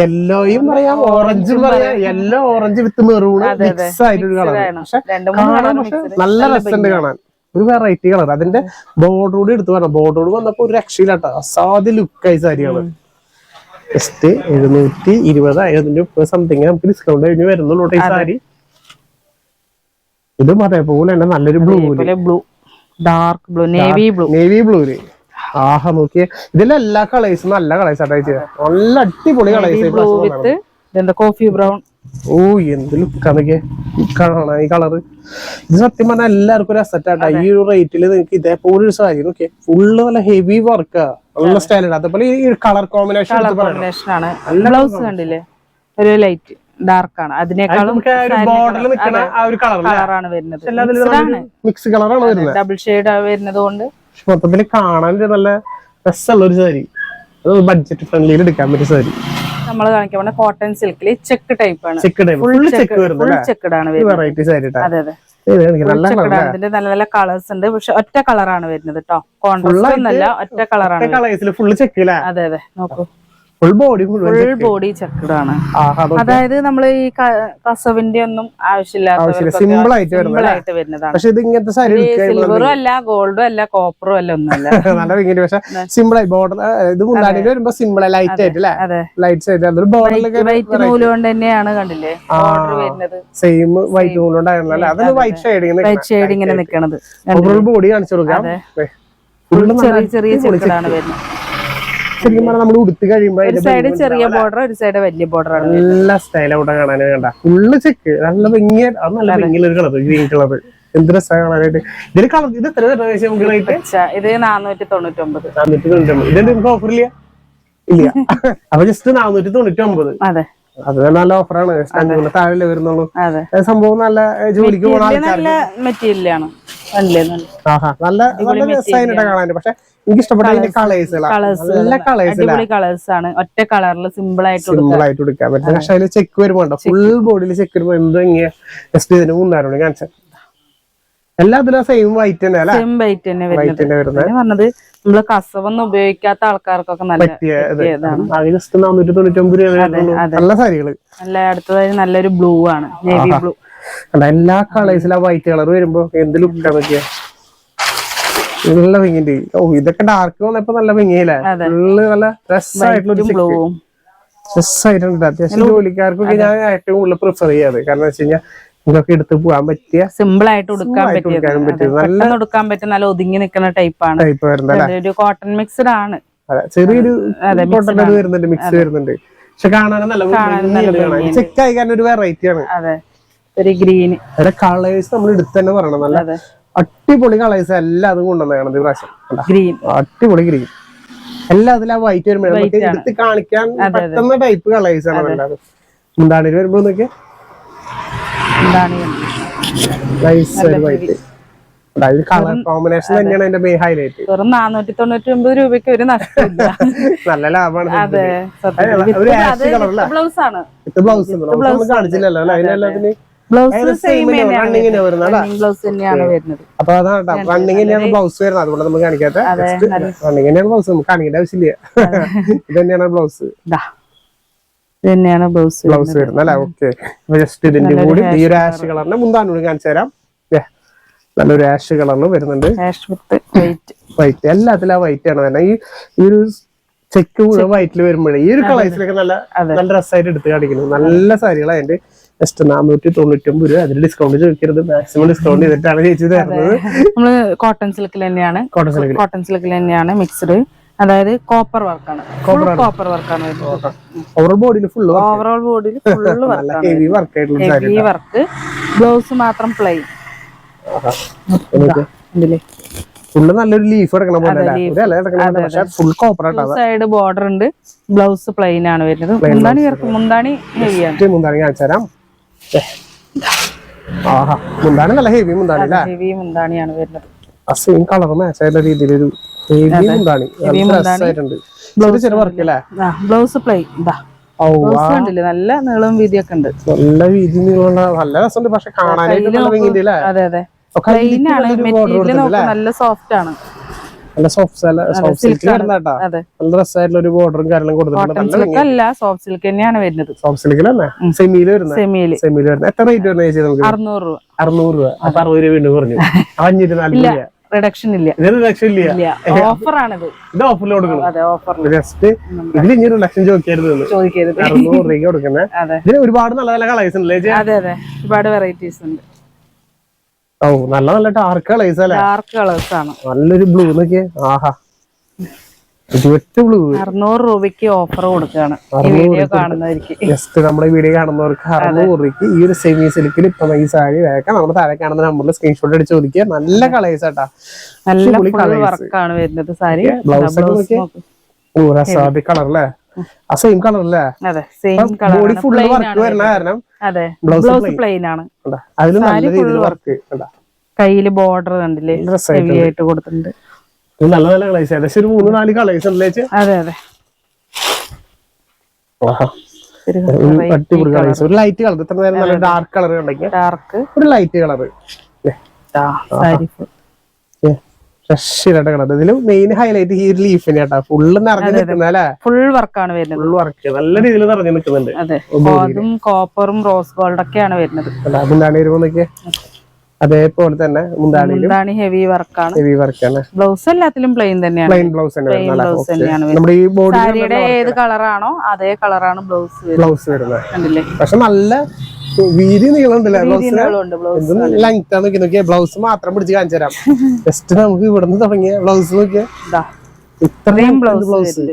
യെല്ലോയും പറയാം, ഓറഞ്ചും പറയാം. യെല്ലോ ഓറഞ്ച് വിത്ത് മെറൂൺ മിക്സ് ആയിട്ടൊരു കളർ. പക്ഷെ നല്ല രസമുണ്ട് കാണാൻ. ഒരു വെറൈറ്റി കളർ. അതിന്റെ ബോർഡറോട് എടുത്ത് വേണം. ബോർഡറോട് വന്നപ്പോ ഒരു രക്ഷയിലാട്ടോ, അസാധ്യ ലുക്കായി സാരിയാണ്. ജസ്റ്റ് 720 സംതിങ് നമുക്ക് ഡിസ്കൗണ്ട് കഴിഞ്ഞ് വരുന്നുള്ളൂ ഈ സാരി. ഇതും അതേപോലെ തന്നെ നല്ലൊരു ബ്ലൂ, ഡാർക്ക് ബ്ലൂ, നേവി ബ്ലൂല്. ആഹാ, നോക്കിയേ, ഇതിലെ എല്ലാ കളേഴ്സും നല്ല കളേഴ്സ് ആയിട്ട് നല്ല അടിപൊളി കളേഴ്സ്. Coffee brown. ഓ, എന്ത് ലുക്കാന്നൊക്കെ കാണാ ഈ കളറ്. ഇത് സത്യം പറഞ്ഞാൽ എല്ലാവർക്കും ഒരു അസറ്റാട്ടാ. ഈ ഒരു റേറ്റില് നിങ്ങൾക്ക് ഇതേപോലെ ഒരു സാരി നോക്കിയേ, ഫുള്ള് നല്ല ഹെവി വർക്കാ, നല്ല സ്റ്റൈലാണ്. അതേപോലെ ഈ കളർ കോമ്പിനേഷൻ ആണ്. ബ്ലൗസ് കണ്ടില്ലേ, ഒരു ലൈറ്റ് ഡാർക്ക് ആണ്. അതിനേക്കാളും ബോർഡറിൽ നിൽക്കുന്ന ആ ഒരു കളറാണ് വരുന്നത്. മിക്സ് കളറാണ് വരുന്നത്. ഡബിൾ ഷെയ്ഡ് വരുന്നത് കൊണ്ട് മൊത്തത്തിൽ കാണാൻ നല്ല രസമുള്ള ഒരു സാരി, ബഡ്ജറ്റ് ഫ്രണ്ട്ലിയിൽ എടുക്കാൻ പറ്റിയ സാരി. നമ്മൾ കാണിക്കാൻ കോട്ടൺ സിൽക്കിൽ ചെക്ക് ടൈപ്പ് ആണ്. ചെക്ക് ടൈപ്പ് ഫുൾ ചെക്ക് വരുന്നത് ചെക്കഡാണ് വെറൈറ്റി സാരി. അതെ അതെ, ഇതിന്റെ നല്ല നല്ല കളേഴ്സ് ഉണ്ട്. പക്ഷെ ഒറ്റ കളറാണ് വരുന്നത് കേട്ടോ, കോൺട്രാസ്റ്റ് ഒന്നല്ല, ഒറ്റ കളറാണ്. Full check. അതെ അതെ, നോക്കൂ ഫുൾ ബോഡി ചെക്കഡാണ്. അതായത് നമ്മൾ ഈ കസവിന്റെ ഒന്നും ആവശ്യമില്ലാത്ത സിമ്പിൾ ആയിട്ട് വരുന്നതാണ്. പക്ഷെ ഇത് ഇങ്ങനത്തെ സാരി സിൽവറും അല്ല, ഗോൾഡും അല്ല, കോപ്പറും അല്ല, ഒന്നുമല്ല. നല്ല ഭംഗി. പക്ഷെ സിമ്പിൾ ആയി ബോർഡർ ഇത് മുന്താണിയിൽ വരുമ്പോ സിമ്പിൾ ലൈറ്റ് ആയിട്ട് അല്ലേ, ലൈറ്റ് ആയിട്ട് അതൊരു ബോർഡറിലൊക്കെ വൈറ്റ് നൂല് കൊണ്ട് തന്നെയാണ് കണ്ടില്ലേ ബോർഡർ വരുന്നത്. സെയിം വൈറ്റ് നൂല് കൊണ്ടായിരുന്നല്ലേ, അതൊരു വൈറ്റ് ഷെയ്ഡ് ഇങ്ങനെ നിക്കണത്. ബോഡി കാണിച്ചു കൊടുക്കാം. ചെറിയ ചെറിയ ചെക്കഡാണ് വരുന്നത്. ശരിക്കും പറഞ്ഞാൽ നമ്മൾ ഉടുത്ത് കഴിയുമ്പോ ഒരു സൈഡ് ചെറിയ ബോർഡർ, ഒരു സൈഡ് വലിയ ബോർഡർ ആണ്. നല്ല സ്റ്റൈൽ അവിടെ കാണാൻ കണ്ട ഫുള്ള് ചെക്ക്, നല്ല ഭംഗിയ. അത് നല്ല ഭംഗിയുള്ള കളർ, ഗ്രീൻ കളർ. എന്ത് രസമാണ് കാണാനായിട്ട്. ഇതിന് കളർ ഇത് എത്ര നമുക്ക് റേറ്റ്? ഇത് 499. 499. ഇതിന്റെ നമുക്ക് ഓഫർ ഇല്ല? ഇല്ല. അപ്പൊ ജസ്റ്റ് 499. അതെ, അത് നല്ല ഓഫറാണ്. താഴെ വരുന്നുള്ളൂ. സംഭവം നല്ല ജോലിക്ക് പോകുന്ന ആൾക്കാർക്ക് മെറ്റീരിയലാണ്. നല്ല രസമായിട്ട് കാണാൻ. പക്ഷെ എനിക്ക് ഇഷ്ടപ്പെട്ട നല്ല കളേഴ്സ് ആണ്. ഒറ്റ കളറിൽ സിമ്പിൾ ആയിട്ട് എടുക്കാൻ പറ്റും. പക്ഷെ അതിൽ ചെക്ക് വരുമ്പോ ഫുൾ ബോഡിയിൽ ചെക്ക് വരുമ്പോ എന്ത് ഭംഗിയാ. ജസ്റ്റ് ഇതിന് മുന്നാരോട് കാണിച്ച എല്ലാത്തിനും സെയിം വൈറ്റ് തന്നെ അല്ലെ, സെയിം വൈറ്റ് തന്നെ വരുന്നത്. പറഞ്ഞത് നമ്മള് കസവൊന്നും ഉപയോഗിക്കാത്ത ആൾക്കാർക്കൊക്കെ നല്ല ജസ്റ്റ് 499 രൂപ. നല്ല സാരികള്. നല്ല അടുത്തതായി നല്ലൊരു ബ്ലൂ ആണ്, നേവി ബ്ലൂ. എല്ലാ കളേഴ്സിലും വൈറ്റ് കളർ വരുമ്പോ എന്ത് ലുക്കാ നോക്കിയാ, നല്ല ഭംഗിയുണ്ട്. ഓ ഇതൊക്കെ ഡാർക്ക് വന്നപ്പോ നല്ല ഭംഗിയല്ലേ, നല്ല രസമായിട്ടുള്ള രസമായിട്ടുണ്ട്. അത്യാവശ്യം ജോലിക്കാർക്കൊക്കെ ഞാൻ ഏറ്റവും കൂടുതൽ പ്രിഫർ ചെയ്യാറ്. കാരണം വെച്ച് കഴിഞ്ഞാൽ ഇതൊക്കെ എടുത്ത് പോകാൻ പറ്റിയ സിമ്പിൾ ആയിട്ട് ഉടുക്കാൻ പറ്റിയ നല്ല ഒതുങ്ങി നിൽക്കുന്ന ടൈപ്പാണ്. ഒരു കോട്ടൺ മിക്സ്ഡ് ആണ്, ചെറിയൊരു കോട്ടൺ വരുന്നുണ്ട്, മിക്സ് വരുന്നുണ്ട്. പക്ഷെ കാണാൻ നല്ല ചെക്ക് ആയിക്കാൻ ഒരു വെറൈറ്റി ആണ്. അതെ, ഒരു ഗ്രീൻ. കളേഴ്സ് നമ്മൾ എടുത്ത് തന്നെ പറയണം, നല്ല അടിപൊളി കളേഴ്സ് എല്ലാം അതും കൊണ്ടുവന്നതാണ് പ്രാവശ്യം. ഗ്രീൻ, അടിപൊളി ഗ്രീൻ. എല്ലാം അതിൽ ആ വൈറ്റ് വരുമ്പോ എടുത്ത് കാണിക്കാൻ പറ്റുന്ന ടൈപ്പ് കളേഴ്സ് ആണ് എല്ലാവരും. മുന്താണിയിൽ വരുമ്പോ നോക്കിയാ വൈറ്റ്. അതായത് കളർ കോമ്പിനേഷൻ തന്നെയാണ് അതിന്റെ മെയിൻ ഹൈലൈറ്റ്. 499 രൂപയ്ക്ക് ഒരു നഷ്ടമില്ല, നല്ല ലാഭമാണ്. ബ്ലൗസ് ആണ്, ബ്ലൗസ് കാണിച്ചില്ലല്ലോ അതിനെല്ലാത്തിന് അപ്പൊ അതാണ് റണ്ണിങ് തന്നെയാണ് ബ്ലൗസ് വരുന്നത്. അതുകൊണ്ട് നമുക്ക് കാണിക്കാത്ത റണ്ണിങ് തന്നെയാണ് ബ്ലൗസ്, നമുക്ക് കാണിക്കേണ്ട ആവശ്യമില്ല. ഇത് തന്നെയാണ് ബ്ലൗസ്, ബ്ലൗസ് വരുന്നത് അല്ലെ. ഓക്കെ, ജസ്റ്റ് ഇതിന്റെ കൂടി ഈ ഒരു ആഷ് കളറിന്റെ മുന്താനൂടി കാണിച്ചു തരാം. നല്ലൊരു ആഷ് കളറിൽ വരുന്നുണ്ട്, വൈറ്റ്. എല്ലാത്തിലും ആ വൈറ്റ് ആണ് തന്നെ. ഈ ഒരു ചെക്ക് മുഴുവൻ വൈറ്റിൽ വരുമ്പോഴേ ഈ ഒരു കളേഴ്സിലൊക്കെ നല്ല നല്ല രസമായിട്ട് എടുത്ത് കാണിക്കുന്നു. നല്ല സാരികളാണ്. അതിന്റെ ജസ്റ്റ് 499 രൂപ. അതിന് ഡിസ്കൗണ്ട് ചോദിക്കരുത്, മാക്സിമം ഡിസ്കൗണ്ട് ചെയ്തിട്ടാണ് ചേച്ചി തരുന്നത്. നമ്മള് കോട്ടൺ സിൽക്കിൽ തന്നെയാണ് മിക്സ്ഡ്. അതായത് കോപ്പർ വർക്കാണ്, കോപ്പർ വർക്കാണ് വരുന്നത്. ഓവറോൾ ബോഡിയിൽ ഫുള്ള് ഹെവി വർക്ക്. ബ്ലൗസ് മാത്രം പ്ലെയിൻ. ഫുള്ള് നല്ലൊരു ലീഫ് എടുക്കണ പോലെ ഫുൾ കോപ്പർ സൈഡ് ബോർഡർ ഉണ്ട്. ബ്ലൗസ് പ്ലെയിൻ ആണ് വരുന്നത്. മുന്താണി ഹെവിയാണ്. മുന്താണി കാണിച്ചു തരാം. മുന്താണി നല്ല ഹെവി മുന്താണി, ഹെവി മുന്താണിയാണ് വരുന്നത്. സെയിം കളർ മാച്ച് ആയിട്ടുള്ള രീതിയിലൊരു ഹെവി മുന്താണി. ചെറിയ വർക്ക് അല്ലേ. Blouse plain. നല്ല നീളം വീതിയൊക്കെ ഉണ്ട്, നല്ല വീതി നീളമുള്ള നല്ല രസമുണ്ട്. പക്ഷെ കാണാനായിട്ട് നല്ല ഭംഗിയുണ്ട്. അതെ അതെ, പ്ലെയിൻ ആണ്. മെറ്റീരിയൽ നല്ല സോഫ്റ്റ് ആണ്, നല്ല സോഫ്റ്റ് വരുന്നേട്ടാ. നല്ല രസമായിട്ടുള്ള ഒരു ബോർഡറും കാര്യങ്ങളും കൊടുത്തിട്ടുണ്ട്. സോഫ്റ്റ് സിൽക്ക് തന്നെയാണ് വരുന്നത്. സോഫ്റ്റ് സിൽക്കിൽ തന്നെ സെമിയിൽ വരുന്നത്. എത്ര റേറ്റ് വരുന്നത് ചേച്ചി? നമുക്ക് 600 രൂപ. 600 രൂപ. അപ്പൊ 60 രൂപ വീണ്ടും കുറഞ്ഞു. 540 രൂപ. റിഡക്ഷൻ ഇല്ല, റിഡക്ഷൻ ഇല്ല. ഓഫറാണിത്. ഇത് ഓഫറിൽ കൊടുക്കണം. ജസ്റ്റ് ഇതിൽ ഇനി റിഡക്ഷൻ ചോദിക്കരുത്. 600 രൂപയ്ക്ക് കൊടുക്കുന്നത്. ഇതിന് ഒരുപാട് നല്ല നല്ല കളേഴ്സ് ഉണ്ട്. അതെ അതെ, ഒരുപാട് വെറൈറ്റീസ് ഉണ്ട്. ഓ നല്ല നല്ല ഡാർക്ക് കളേഴ്സ് അല്ലേ. ഡാർക്ക് കളേഴ്സ് ആണ്. നല്ലൊരു ബ്ലൂ നോക്കിയേ. ആഹാ, 600 രൂപയ്ക്ക് ഓഫർ കൊടുക്കുകയാണ് വീഡിയോ കാണുന്നവർക്ക്. ജസ്റ്റ് നമ്മുടെ വീഡിയോ കാണുന്നവർക്ക് 600 രൂപയ്ക്ക് ഈ ഒരു സെമി സിൽക്കിൽ ഇപ്പൊ ഈ സാരി വേക്കാം. നമ്മുടെ താഴെ കാണുന്ന നമ്പറിൽ സ്ക്രീൻഷോട്ട് അടിച്ച് ചോദിക്കുക. നല്ല കളേഴ്സ് ആട്ടാ, നല്ല വർക്കാണ് വരുന്നത് സാരി. ബ്ലൗസ് ഒക്കെ നോക്കിയാൽ കളർ അല്ലേ, ആ സെയിം കളർ അല്ലേ. ബോഡി ഫുള്ള് വർക്ക് വരുന്ന കാരണം ബ്ലൗസ് പ്ലെയിൻ ആണ്. അതിൽ നല്ല രീതിയിൽ വർക്ക്. കയ്യില് ബോർഡർ കണ്ടില്ലേ, ഹെവി ആയിട്ട് കൊടുത്തിട്ടുണ്ട്. നല്ല നല്ല കളേഴ്സ്, ഏകദേശം ഒരു 3-4 കളേഴ്സ് ഉണ്ടല്ലേ? അതെ അതെ, അടിപൊളി കളേഴ്സ്. ഒരു ലൈറ്റ് കളർ, ഇത്ര നേരം നല്ല ഡാർക്ക് കളർ ഉണ്ടെങ്കിൽ ഡാർക്ക് ഒരു ലൈറ്റ് കളർ, ഫ്രഷ് കളർ. ഇതില് മെയിൻ ഹൈലൈറ്റ് ഈ ഒരു ലീഫിന് കേട്ടോ, ഫുള്ള് നിറഞ്ഞു നിൽക്കുന്ന അല്ലേ? ഫുൾ വർക്കാണ് വരുന്നത്, ഫുൾ വർക്ക് നല്ല രീതിയിൽ നിറഞ്ഞു നിൽക്കുന്നുണ്ട്. അതെ, അതും കോപ്പറും റോസ് ഗോൾഡ് ഒക്കെയാണ് വരുന്നത്. മുന്താണി വരുമ്പോന്നൊക്കെ അതേപോലെ തന്നെ മുന്താണി ഹെവി വർക്കാണ്. ഹെവി വർക്കാണ്. ബ്ലൗസ് എല്ലാത്തിലും പ്ലെയിൻ തന്നെയാണ്, പ്ലെയിൻ ബ്ലൗസ് തന്നെയാണ്. നമ്മുടെ ഈ സാരിയുടെ ഏത് കളറാണോ അതേ കളറാണ് ബ്ലൗസ് വരുന്നത്. പക്ഷെ നല്ല വീതി നീളമുണ്ടല്ലേ ബ്ലൗസിന്? ലെങ്ത് ആണ് നോക്കിയാ, ബ്ലൗസ് മാത്രം പിടിച്ച് കാണിച്ചു തരാം. ജസ്റ്റ് നമുക്ക് ഇവിടുന്ന് തുടങ്ങിയ ബ്ലൗസ് നോക്കിയാ, ഇത്രയും ബ്ലൗസ്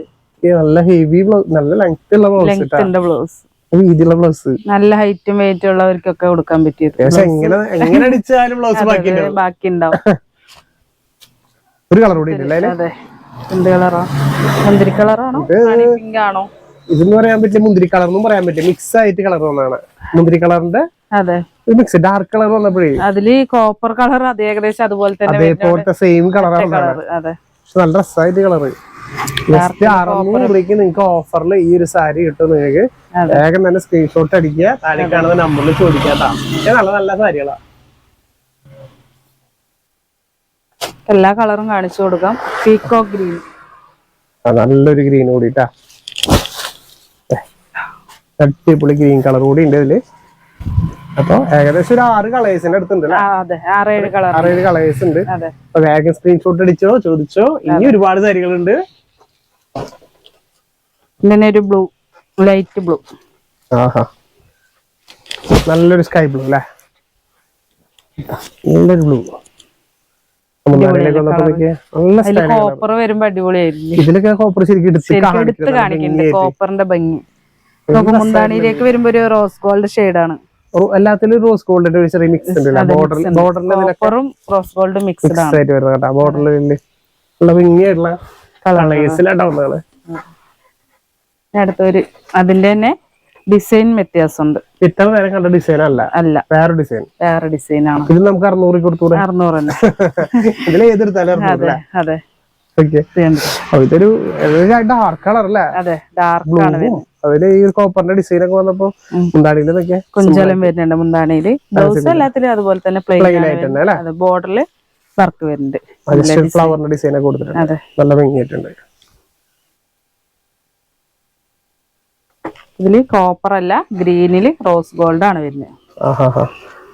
നല്ല ഹെവി ബ്ലൗസ്, നല്ല ലെങ്ത് ഉള്ള ബ്ലൗസ്, വീതിയുള്ള ബ്ലൗസ്, നല്ല ഹൈറ്റും വെയിറ്റും ഉള്ളവർക്കൊക്കെ കൊടുക്കാൻ പറ്റിയത്. എങ്ങനെ അടിച്ചാലും ബ്ലൗസ് ബാക്കി ഉണ്ടാവും. ഒരു കളർ കൂടി ഉണ്ടല്ലേ? അതെ, എന്ത് കളറാ? മുന്തിരി കളറാണോ പിങ്ക് ആണോ? ഇതെന്ന് പറയാൻ പറ്റില്ല, മുന്തിരി കളർ എന്നും പറയാൻ പറ്റില്ല, മിക്സ് ആയിട്ട് കളർ വന്നാണ് മുന്തിരി കളറിന്റെ. അതെ, മിക്സ് ഡാർക്ക് കളർ വന്നപ്പോഴേ അതില് കോപ്പർ കളർ അത് ഏകദേശം അതുപോലെ തന്നെ, അതേപോലത്തെ സെയിം കളറാണ്. അതെ, നല്ല രസമായിട്ട് കളറ്. 600 രൂപയ്ക്ക് നിങ്ങൾക്ക് ഓഫറിൽ ഈ ഒരു സാരി കിട്ടും. നിങ്ങൾക്ക് വേഗം തന്നെ സ്ക്രീൻഷോട്ട് അടിക്കുക, താഴെ കാണുന്ന നമ്പറിൽ ചോദിക്കാട്ടാ. നല്ല നല്ല സാരികളാ, എല്ലാ കളറും കാണിച്ചു കൊടുക്കാം. പീകോക്ക് ഗ്രീൻ, നല്ലൊരു ഗ്രീൻ കൂടിട്ടാ, അടിപൊളി ഗ്രീൻ കളർ കൂടി ഉണ്ട് ഇതില്. അപ്പൊ ഏകദേശം ഒരു 6 കളേഴ്സിന്റെ അടുത്തുണ്ട്, 6-7 കളേഴ്സ് ഉണ്ട്. അപ്പൊ വേഗം സ്ക്രീൻഷോട്ട് അടിച്ചോ, ചോദിച്ചോ. ഇനി ഒരുപാട് സാരികളുണ്ട്. പിന്നെ ഒരു ബ്ലൂ, ലൈറ്റ് ബ്ലൂ, നല്ലൊരു സ്കൈ ബ്ലൂ അല്ലേ? നല്ലൊരു ബ്ലൂ. കോപ്പർ വരുമ്പോ അടിപൊളിയായിരുന്നു. ഇതിലൊക്കെ കോപ്പർ ശരിക്കും എടുത്ത് കാണിക്കുന്നുണ്ട്, കോപ്പറിന്റെ ഭംഗി. മുന്താണിയിലേക്ക് വരുമ്പോ ഒരു റോസ് ഗോൾഡ് ഷെയ്ഡാണ്. എല്ലാത്തിലും റോസ് ഗോൾഡിന്റെ ഒരു ചെറിയ മിക്സ് ഉണ്ട്, കോപ്പറും റോസ് ഗോൾഡ് മിക്സ്ഡ് ആണ് ആയിട്ട് വരുന്നത് കേട്ടോ. ബോർഡറിൽ ഉള്ള ഭംഗിയായിട്ടുള്ള കളേഴ്സിലാണ്ടാവുന്നതാണ്. അടുത്തൊരു അതിന്റെ തന്നെ ഡിസൈൻ വ്യത്യാസമുണ്ട്. ഇത്ര നേരം കണ്ട ഡിസൈൻ അല്ല, വേറെ ഡിസൈൻ ആണ്. ഇത് നമുക്ക് 600 കൊടുത്തൂടെ? 600 തന്നെ. ഇതിൽ ഏതെടുത്താലും അതെ. ഇതൊരു ഡാർക്ക് കളർ അല്ലേ? അതെ, ഡാർക്ക് ആണ്. അതില് ഈ കോപ്പറിന്റെ ഡിസൈൻ ഒക്കെ വന്നപ്പോ മുന്താണിയിലൊക്കെ കുഞ്ചലം വരുന്നുണ്ട്. മുന്താണിയില് ബ്ലൗസ് എല്ലാത്തിലും അതുപോലെ തന്നെ പ്ലെയിൻ ആയിട്ടുണ്ട്. ബോർഡറിൽ വർക്ക് വരുന്നുണ്ട്, ഫ്ലവറിന്റെ ഡിസൈൻ ഒക്കെ കൊടുത്തിട്ടുണ്ട്. നല്ല ഭംഗിയായിട്ടുണ്ട്. ഇതില് കോപ്പർ അല്ല, ഗ്രീനില് റോസ് ഗോൾഡ് ആണ് വരുന്നത്.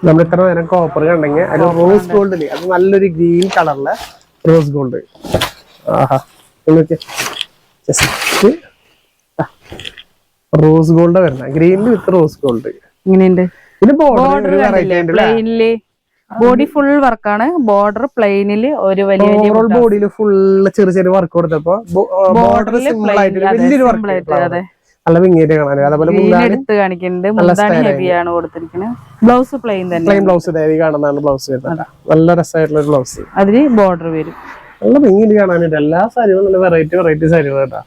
നമ്മൾ ഇത്ര നേരം കോപ്പർ കണ്ടെങ്കിൽ അത് റോസ് ഗോൾഡില്, അത് നല്ലൊരു ഗ്രീൻ കളറിലെ റോസ് ഗോൾഡ്. റോസ് ഗോൾഡ് വരുന്ന ഗ്രീനിൽ വിത്ത് റോസ് ഗോൾഡ് ഇങ്ങനെയുണ്ട്. ഇത് പ്ലെയിനില് ബോഡി ഫുൾ വർക്കാണ്, ബോർഡർ പ്ലെയിനില് ഒരു വലിയ ബോഡിയിൽ ഫുള്ള് ചെറിയ വർക്ക് കൊടുത്തപ്പോ ബോർഡർ സിമ്പിൾ ആയിട്ട് വലിയൊരു വർക്ക്, നല്ല ഭംഗിയായിട്ട് കാണാൻ. അതേപോലെ എടുത്ത് കാണിക്കുന്നുണ്ട്. ഹെവിയാണ് കൊടുത്തിരിക്കുന്നത്. ബ്ലൗസ് പ്ലെയിൻ തന്നെ, പ്ലെയിൻ ബ്ലൗസ് കാണുന്നതാണ് ബ്ലൗസ് വരുന്നത്. നല്ല രസമായിട്ടുള്ള ഒരു ബ്ലൗസ്, അതിന് ബോർഡർ വരും. നല്ല ഭംഗിയായിട്ട് കാണാനായിട്ട് എല്ലാ സാരികളും നല്ല വെറൈറ്റി സാരികൾ കേട്ടോ.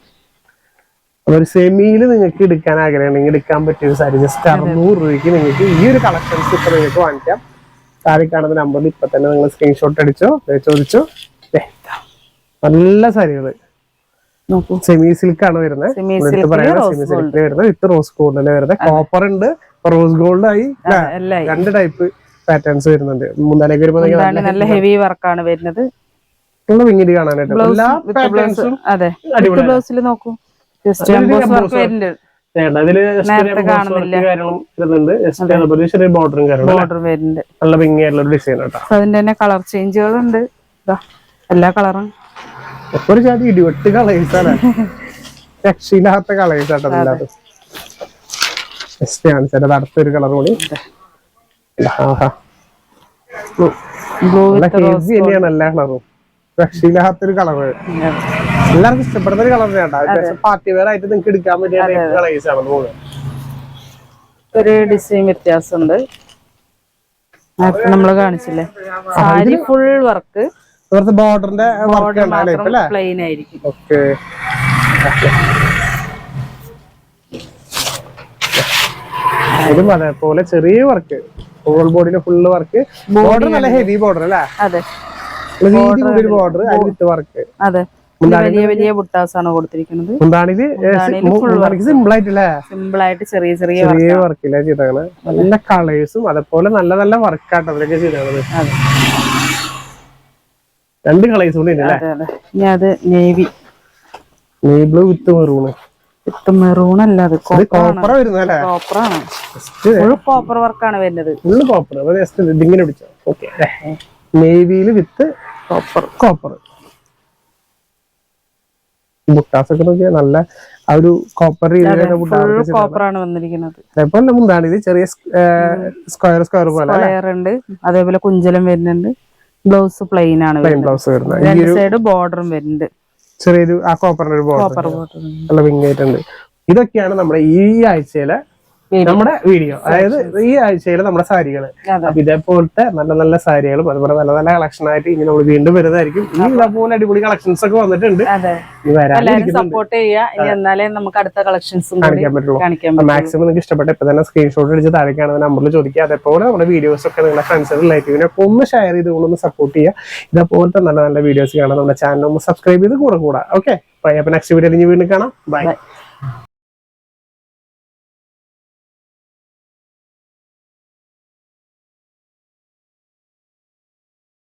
ഒരു സെമിയിൽ നിങ്ങൾക്ക് എടുക്കാൻ ആഗ്രഹമുണ്ടെങ്കിൽ എടുക്കാൻ പറ്റിയ ഒരു സാരി ജസ്റ്റ് 600 രൂപയ്ക്ക് നിങ്ങൾക്ക് ഈ ഒരു കളക്ഷൻസ് ഇപ്പൊ നിങ്ങൾക്ക് വാങ്ങിക്കാം. താഴെ കാണുന്ന നമ്പറിൽ ഇപ്പൊ തന്നെ നിങ്ങൾ സ്ക്രീൻഷോട്ട് അടിച്ചോ, ചോദിച്ചോ. നല്ല സാരികള് സെമി സിൽക്ക് ആണ് വരുന്നത്. സെമി സിൽക്ക് വരുന്നത് വിത്ത് റോസ് ഗോൾഡില് വരുന്നത്. കോപ്പർ ഉണ്ട്, റോസ് ഗോൾഡ് ആയി, 2 ടൈപ്പ് പാറ്റേൺസ് വരുന്നുണ്ട്. മുന്താനേക്ക് വരുമ്പോ നല്ല ഹെവി വർക്കാണ് വരുന്നത്. നല്ല ഭംഗിയായിട്ട് കാണാനായിട്ട് എല്ലാ പാറ്റേൺസും ബ്ലൗസിൽ നോക്കൂ. നല്ല ഭംഗിയായിട്ടുള്ള ഡിസൈൻ കേട്ടോ. അതിന്റെ തന്നെ കളർ ചേഞ്ചുകളുണ്ട്, എല്ലാ കളറും ഒരു ജാതി ഇടിവെട്ട് കളേഴ്സാണ്, രക്ഷയില്ലാത്ത കളേഴ്സ് ആട്ടോ. അടുത്തൊരു കളർ കൂടി തന്നെയാണ് എല്ലാ കളറും, രക്ഷയില്ലാത്തൊരു കളറ്. എല്ലാവർക്കും ഇഷ്ടപ്പെടുന്ന ഒരു കളർ കേട്ടോ. പാർട്ടി വെയർ ആയിട്ട് നിങ്ങൾക്ക് എടുക്കാൻ പറ്റിയ കളേഴ്സ് ആണ് തോന്നുന്നത്. ഒരു ഡിസൈൻ വ്യത്യാസമുണ്ട്, നമ്മള് കാണിച്ചില്ലേ. സാരി ഫുൾ വർക്ക്, ബോർഡറിന്റെ പ്ലെയിൻ ആയിരിക്കും. ഇതും അതേപോലെ ചെറിയ വർക്ക്, ഹോൾ ബോഡിയിലെ ഫുള്ള് വർക്ക്. ബോർഡർ നല്ല ഹെവി ബോർഡർ അല്ലേ? അതെ, ഒരു ബോർഡർ അതിൽ വിത്ത് വർക്ക്. അതെ, വലിയ വലിയ ബുട്ടാസ് ആണ് കൊടുത്തിരിക്കുന്നത്. സിമ്പിൾ ആയിട്ടില്ലേ, സിമ്പിൾ ആയിട്ട് ചെറിയ ചെറിയ വർക്കില്ല ചെയ്താണ്. നല്ല കളേഴ്സും അതേപോലെ നല്ല നല്ല വർക്കാട്ടോ അവരൊക്കെ ചെയ്തത്. 2 കളേഴ്സ് കൂടി ഉണ്ട്. ഇനി അത് നേവി ബ്ലൂ വിത്ത് മെറൂണ്. മെറൂൺ അല്ല, അത് കോപ്പർ വരുന്നല്ലേ, കോപ്പറാണ്. കോപ്പർ വർക്കാണ് വരുന്നത്. Full copper. ഇതിങ്ങനെ പിടിച്ചോ. ഓക്കെ, നേവിയില് വിത്ത് കോപ്പർ ബുട്ടാസൊക്കെ നോക്കിയാൽ നല്ല ആ ഒരു കോപ്പർ കോപ്പറാണ് വന്നിരിക്കുന്നത്. അതേപോലെ മുന്താണ് ഇത് ചെറിയ സ്ക്വയർ പോലെ ഉണ്ട്. അതേപോലെ കുഞ്ചലം വരുന്നുണ്ട്. ബ്ലൗസ് പ്ലെയിൻ ആണ്, ബ്ലൗസ് വരുന്നത്. രണ്ട് സൈഡ് ബോർഡറും വരുന്നുണ്ട്. ചെറിയൊരു ആ കോപ്പറിന്റെ ഒരു ബോർഡർ നല്ല വിങ്ങായിട്ടുണ്ട്. ഇതൊക്കെയാണ് നമ്മുടെ ഈ ആഴ്ചയിലെ നമ്മുടെ വീഡിയോ. അതായത് ഈ ആഴ്ചയിലെ നമ്മുടെ സാരികള്. അപ്പൊ ഇതേപോലത്തെ നല്ല നല്ല സാരികളും അതുപോലെ നല്ല നല്ല കളക്ഷൻ ആയിട്ട് ഇനി നമ്മൾ വീണ്ടും വരുന്നതായിരിക്കും. ഇനി ഇതേപോലെ അടിപൊളി കളക്ഷൻസ് ഒക്കെ വന്നിട്ടുണ്ട്. സപ്പോർട്ട് ചെയ്യുക, എന്നാലേ നമുക്ക് അടുത്ത കളക്ഷൻസും കാണിക്കാൻ പറ്റുള്ളൂ. മാക്സിമം നിങ്ങൾക്ക് ഇഷ്ടപ്പെട്ട ഇപ്പൊ തന്നെ സ്ക്രീൻഷോട്ട് അടിച്ച് താഴേക്കാണ് നമ്പറിൽ ചോദിക്കുക. അതേപോലെ നമ്മുടെ വീഡിയോസ് ഒക്കെ നിങ്ങളുടെ ഫ്രണ്ട്സ് റിലേറ്റീവിനൊക്കെ ഒന്ന് ഷെയർ ചെയ്തുകൊണ്ടൊന്ന് സപ്പോർട്ട് ചെയ്യുക. ഇതേപോലത്തെ നല്ല നല്ല വീഡിയോസ് കാണാൻ നമ്മുടെ ചാനൽ ഒന്ന് സബ്സ്ക്രൈബ് ചെയ്ത് കൂടെ. ഓക്കെ, അപ്പൊ നെക്സ്റ്റ് വീഡിയോയിൽ വീണ്ടും കാണാം. ബൈ.